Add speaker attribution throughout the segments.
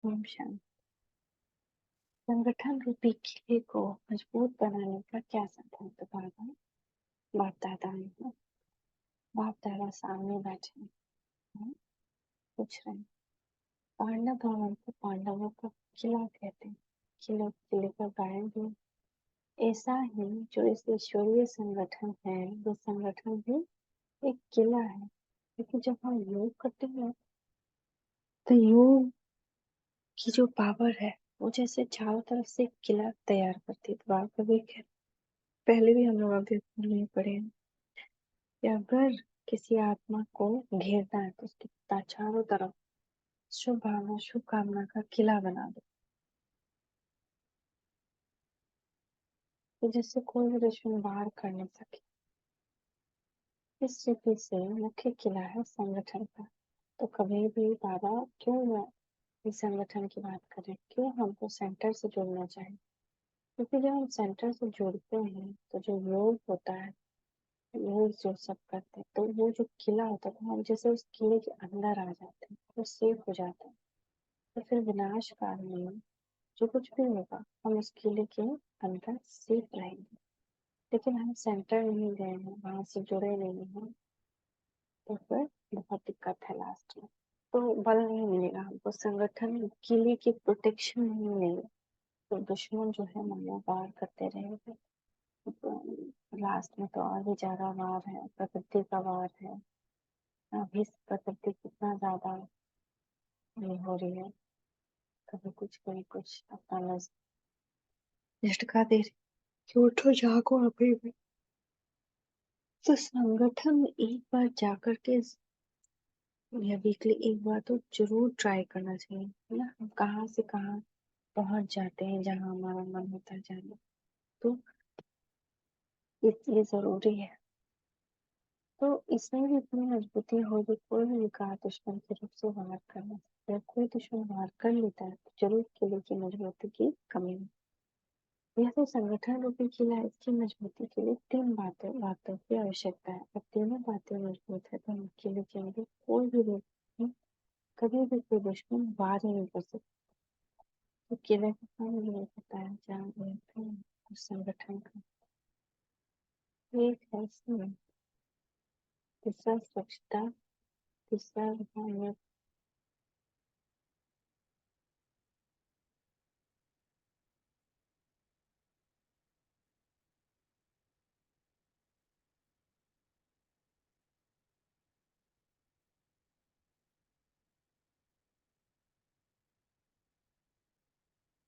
Speaker 1: ओम शांति। संगठन रूपी किले को मजबूत बनाने का क्या सिद्धांत बाबा? बाप दादा ने बाप दादा सामने बैठे हैं, पूछ रहे हैं। पांडव भवन को पांडवों का किला कहते हैं। किले का गायन भी ऐसा ही जो इस ईश्वरीय संगठन है, वो संगठन भी एक किला है। लेकिन जब हम योग करते हैं तो योग की जो पावर है वो जैसे चारों तरफ से एक किला तैयार करती है। तो आप कभी पहले भी हम लोग अभी में पढ़े हैं कि अगर किसी आत्मा को घेरना है तो उसके चारों तरफ शुभ भावना शुभ कामना का किला बना दो, तो जिससे कोई भी दुश्मन बाहर कर नहीं सके। इस रीति से मुख्य किला है संगठन का। तो कभी भी बाबा क्यों इस संगठन की बात करें, क्यों हमको सेंटर से जुड़ना चाहिए? क्योंकि जब हम सेंटर से जुड़ते हैं तो जो योग होता है, योग जो सब करते हैं, तो वो जो किला होता है तो हम जैसे उस किले के अंदर आ जाते हैं, वो सेफ हो जाता है। तो फिर विनाश काल में जो कुछ भी होगा हम उस किले के अंदर सेफ रहेंगे। लेकिन हम सेंटर नहीं गए हैं, वहां से जुड़े नहीं हैं, तो फिर बहुत दिक्कत है लास्ट में। तो बल नहीं मिलेगा हमको, संगठन किले की प्रोटेक्शन नहीं मिलेगी, तो दुश्मन जो है माया वार करते रहेंगे। तो लास्ट में तो और भी ज्यादा वार है, प्रकृति का वार है। अभी प्रकृति कितना ज्यादा ये हो रही है, कभी कुछ अपना झटका दे रही कि उठो जागो अभी भी। तो संगठन में एक बार जाकर के या वीकली एक बार तो जरूर ट्राई करना चाहिए, है ना। हम कहाँ से कहाँ पहुंच जाते हैं जहाँ हमारा मन होता है जाने। तो ये जरूरी है। तो इसमें भी इतनी मजबूती होगी, कोई भी विकार दुश्मन के रूप से वार करना। जब कोई दुश्मन वार कर लेता है तो जरूर किले की मजबूती की कमी है। यह तो संगठन रूपी किला है, इसकी मजबूती के लिए तीन बातों की आवश्यकता है। अब तीनों बातें मजबूत है तो हम किले के अंदर कोई भी व्यक्ति कभी भी कोई दुश्मन वार ही नहीं कर सकता। तो किले का काम ये होता है जहाँ रहते हैं उस संगठन का। एक है इसमें, दूसरा स्वच्छता, तीसरा रूहानियत।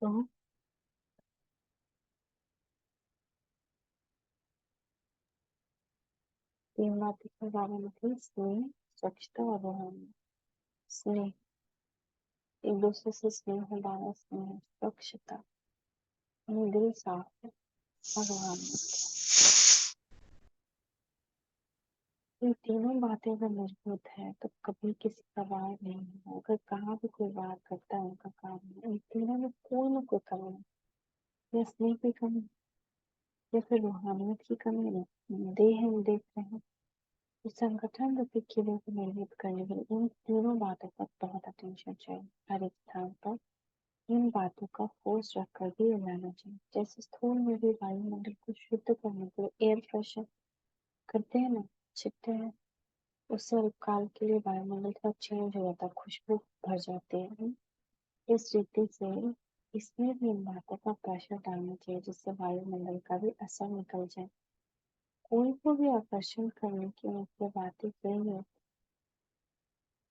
Speaker 1: तो तीन बातें के बारे में थी, स्नेह, स्वच्छता और रूहानियत। स्नेह, एक दूसरे से स्नेह बढ़ाना, स्नेह, स्वच्छता, दिल साफ है, और रूहानियत। ये तीनों बातें अगर मजबूत है तो कभी किसी का वार नहीं होगा। अगर कहाँ भी कोई वार करता है उनका काम है, इन तीनों में कोई ना कोई कमी है। या स्नेह की कमी, या फिर रूहानियत की कमी है, देह हम देख रहे हैं। तो संगठन रूपी किले को निर्मित करने के लिए इन तीनों बातों पर बहुत अटेंशन चाहिए। हर एक स्थान पर इन बातों का फोर्स रखकर भी रहना चाहिए। जैसे स्थूल में भी वायुमंडल को शुद्ध करने के लिए एयर फ्रेशर करते हैं ना, छिड़कते हैं, उससे अल्पकाल के लिए वायुमंडल का चेंज हो जाता है, खुशबू भर जाती है। इस रीति से इसमें भी इन बातों का प्रेशर डालना चाहिए जिससे वायुमंडल का भी असर निकल जाए। कोई को भी आकर्षण करने की मुख्य बात यही है,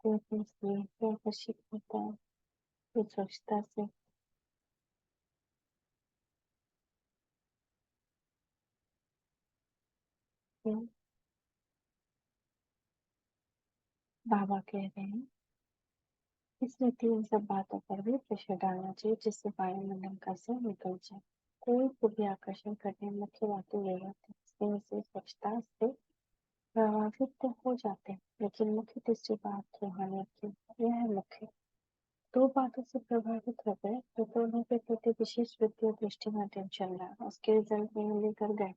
Speaker 1: कोई अपने स्नेह से आकर्षित होता है, कोई स्वच्छता से, तो बाबा कह रहे हैं इस रीति इन सब बातों पर भी प्रेशर डालना चाहिए जिससे वायुमंडल का असर निकल जाए। कोई को भी आकर्षण करने में मुख्य बातें यही होती है, स्नेह से स्वच्छता से प्रभावित तो हो जाते हैं, लेकिन मुख्य तीसरी बात रूहानियत की, यह है मुख्य। दो बातों से प्रभावित हो गए तो दोनों के प्रति विशेष वृत्ति और दृष्टि में अटेंशन रहा, उसके रिजल्ट में लेकर गए।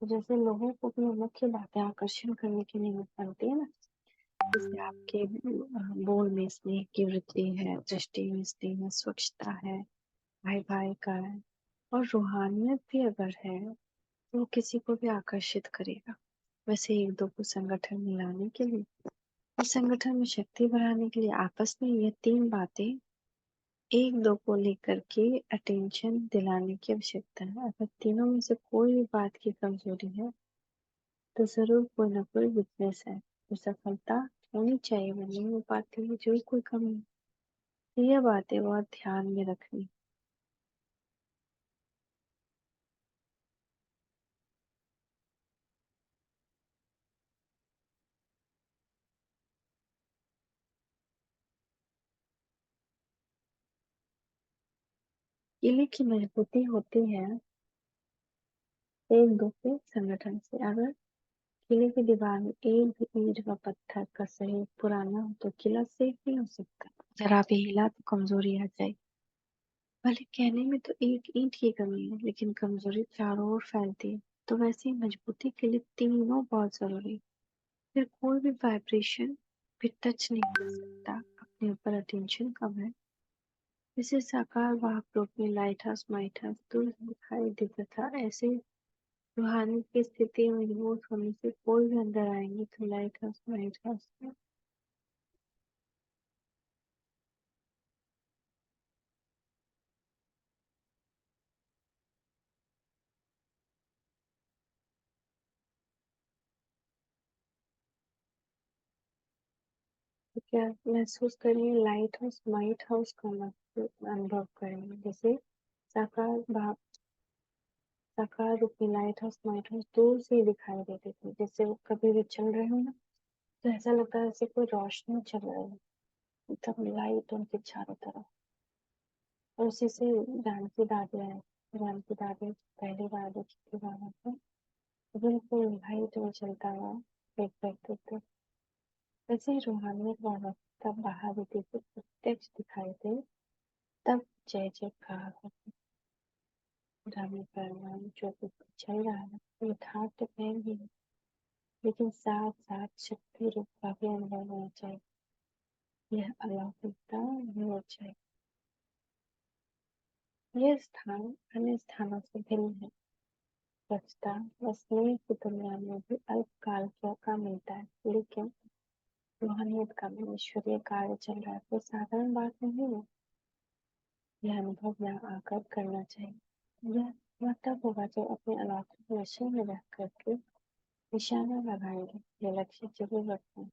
Speaker 1: तो जैसे लोगों को भी मुख्य बातें आकर्षण करने की निमित्त बनती है ना, जैसे आपके बोल में स्नेह की वृद्धि है, दृष्टि में स्नेह में स्वच्छता है, भाई भाई का है, और रूहानियत भी अगर है तो वो किसी को भी आकर्षित करेगा। वैसे एक दो को संगठन में लाने के लिए, इस संगठन में शक्ति बढ़ाने के लिए आपस में ये तीन बातें एक दो को लेकर के अटेंशन दिलाने की आवश्यकता है। अगर तीनों में से कोई भी बात की कमजोरी है तो जरूर कोई ना कोई वीकनेस है। तो सफलता होनी चाहिए, वो नहीं हो पाती है, जो कोई कमी है। तो यह बातें बहुत ध्यान में रखनी। किले की मजबूती होती है एक दो के संगठन से। अगर किले की दीवार में एक भी ईंट व पत्थर का सहयोग पुराना हो तो किला सेफ नहीं हो सकता। जरा भी हिला तो कमजोरी आ जाए। भले कहने में तो एक ईंट की कमी है, लेकिन कमजोरी चारों ओर फैलती है। तो वैसे ही मजबूती के लिए तीनों बहुत जरूरी है। फिर कोई भी वाइब्रेशन भी टच नहीं कर सकता। अपने ऊपर अटेंशन कम है, इसे साकार वाहक रूप में लाइट हाउस माइट हाउस दूर से दिखाई देता था। ऐसे रूहानी की स्थिति मजबूत होने से कोई भी अंदर आएंगे तो लाइट हाउस माइट हाउस में। तो क्या महसूस करेंगे, लाइट हाउस माइट हाउस का मतलब अनुभव करेंगे। जैसे साकार भाव, साकार रूप में लाइट हाउस माइट हाउस दूर से ही दिखाई देते थे। जैसे वो कभी भी चल रहे हो ना, तो ऐसा लगता है जैसे कोई रोशनी चल रही है, एकदम लाइट उनके चारों तरफ। और उसी से जानकी दादी आए। जानकी दादी पहली बार देखी थी वहां पर, तो बिल्कुल लाइट में चलता हुआ एक व्यक्तित्व। वैसे ही रूहानियत वाला तब बाहर होती थी, प्रत्यक्ष दिखाई दे, तब जय जयकार होती। रामी परमाम जो कुछ चल रहा है यथार्थ तो कहेंगे, लेकिन साथ साथ शक्ति रूप का भी अनुभव होना चाहिए। यह अलौकिकता नहीं हो चाहिए। यह स्थान अन्य स्थानों से भिन्न है। स्वच्छता व स्नेह की दुनिया में भी अल्पकाल का मिलता है, लेकिन रूहानियत का भी ईश्वरीय कार्य चल रहा है, कोई साधारण बात नहीं है। यह अनुभव यहाँ आकर करना चाहिए। यह तब होगा जब अपने अलौकिक नशे में रह करके निशाना लगाएंगे। ये लक्ष्य जरूर रखें।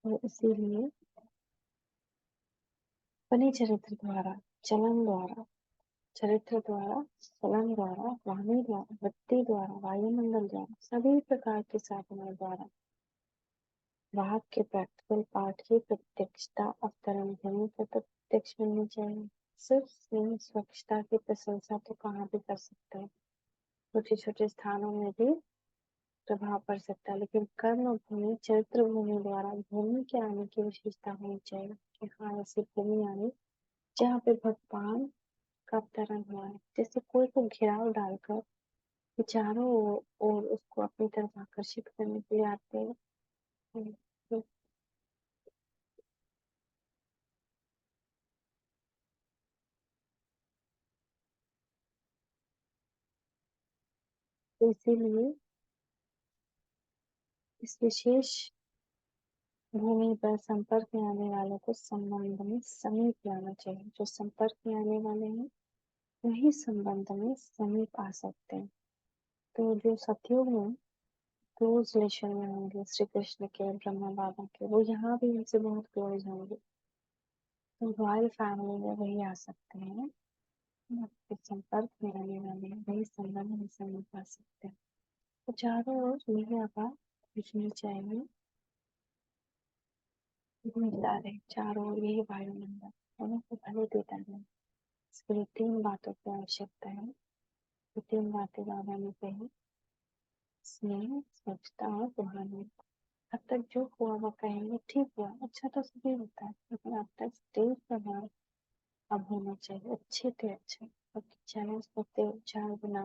Speaker 1: और इसीलिए अपने चरित्र द्वारा, चलन द्वारा, वाणी द्वारा, वृत्ति द्वारा, वायुमंडल द्वारा, सभी प्रकार के साधनों द्वारा वाहक के प्रैक्टिकल पार्ट की प्रत्यक्षता अवतरण भूमि पर प्रत्यक्ष मिलनी चाहिए। सिर्फ स्नेह स्वच्छता की प्रशंसा तो कहाँ भी कर सकते हैं, छोटे छोटे स्थानों में भी प्रभाव पड़ सकता है, लेकिन कर्म भूमि चरित्र भूमि द्वारा भूमि के आने की विशेषता होनी चाहिए कि हाँ ऐसी भूमि आनी जहाँ पे भगवान का अवतरण हुआ है। जैसे कोई को घेराव डालकर चारों ओर उसको अपनी तरफ आकर्षित करने के लिए आते हैं। तो इसीलिए इस विशेष भूमि पर संपर्क में आने वालों को संबंध में समीप लाना चाहिए। जो संपर्क में आने वाले हैं वही संबंध में समीप आ सकते हैं। तो जो सतयुग में क्लोज रिलेशन में होंगे श्री कृष्ण के, ब्रह्मा बाबा के, वो यहाँ भी उनसे बहुत क्लोज होंगे। तो रॉयल फैमिली में वही आ सकते हैं, आपके संपर्क में आने वाले हैं, वही संबंध में समीप आ सकते हैं। तो चारों ओर यही आवाज दिखनी चाहिए, घूमता रहे चारों ओर यही वायुमंडल, दोनों को भले देता है। इसके लिए तीन बातों की आवश्यकता है। ये तीन बातें बाबा ने कही, स्नेह, स्वच्छता और रूहानियत। अब तक जो हुआ वो कहेंगे ठीक हुआ, अच्छा तो सभी होता है, लेकिन अब तक स्टेज पर ना अब होना चाहिए, अच्छे थे अच्छे। अब चैलेंज करते 4 गुना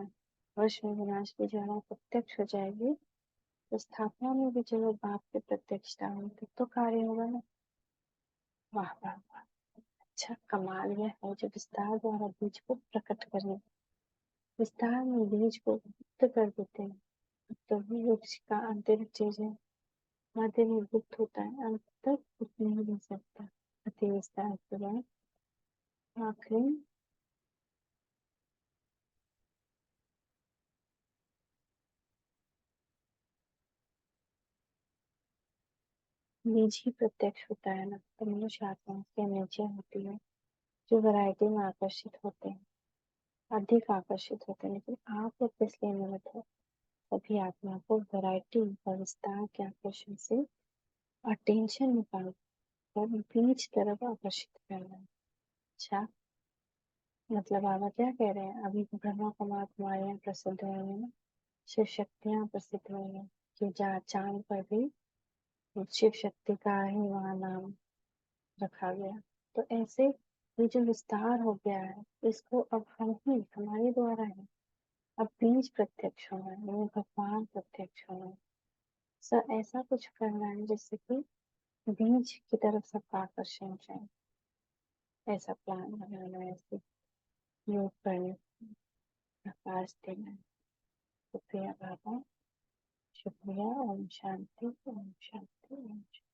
Speaker 1: वर्ष में विनाश की ज्वाला प्रत्यक्ष हो जाएगी, तो स्थापना में भी चलो बाप के प्रत्यक्षता होगी, तब तो कार्य होगा ना। वाह वाह वाह, अच्छा कमाल यह है जो विस्तार द्वारा बीज को प्रकट करने, विस्तार में बीज को गुप्त कर देते हैं। तो भी वृक्ष का आंतरिक चीज है, मध्य में गुप्त होता है, अंत तक गुप्त नहीं रह सकता। अति विस्तार के बाद आखिरी बीज ही प्रत्यक्ष होता है ना, तो मनुष्य आत्मा के नीचे होती है, जो वैरायटी में आकर्षित होते हैं, अधिक आकर्षित होते हैं, लेकिन आप लोग इसलिए निमित्त हो, सभी आत्मा को वैरायटी व विस्तार के आकर्षण से अटेंशन निकाल कर बीच तरफ आकर्षित करना है। अच्छा, मतलब बाबा क्या कह रहे हैं, अभी ब्रह्मा कुमारियां प्रसिद्ध हुई हैं, शिव शक्तियां प्रसिद्ध हुई हैं, कि जहाँ चांद पर भी शिव शक्ति का ही वहाँ नाम रखा गया। तो ऐसे ये जो विस्तार हो गया है, इसको अब हम ही हमारे द्वारा है, अब बीज प्रत्यक्ष होना है, यानी भगवान प्रत्यक्ष होना है। सर ऐसा कुछ करना है जिससे कि बीज की तरफ सबका आकर्षण जाए, ऐसा प्लान बनाना है, ऐसे योग करने, प्रकाश देना है। शुक्रिया बाबा, शुक्रिया। ओम शांति, ओम शांति, ओम शांति।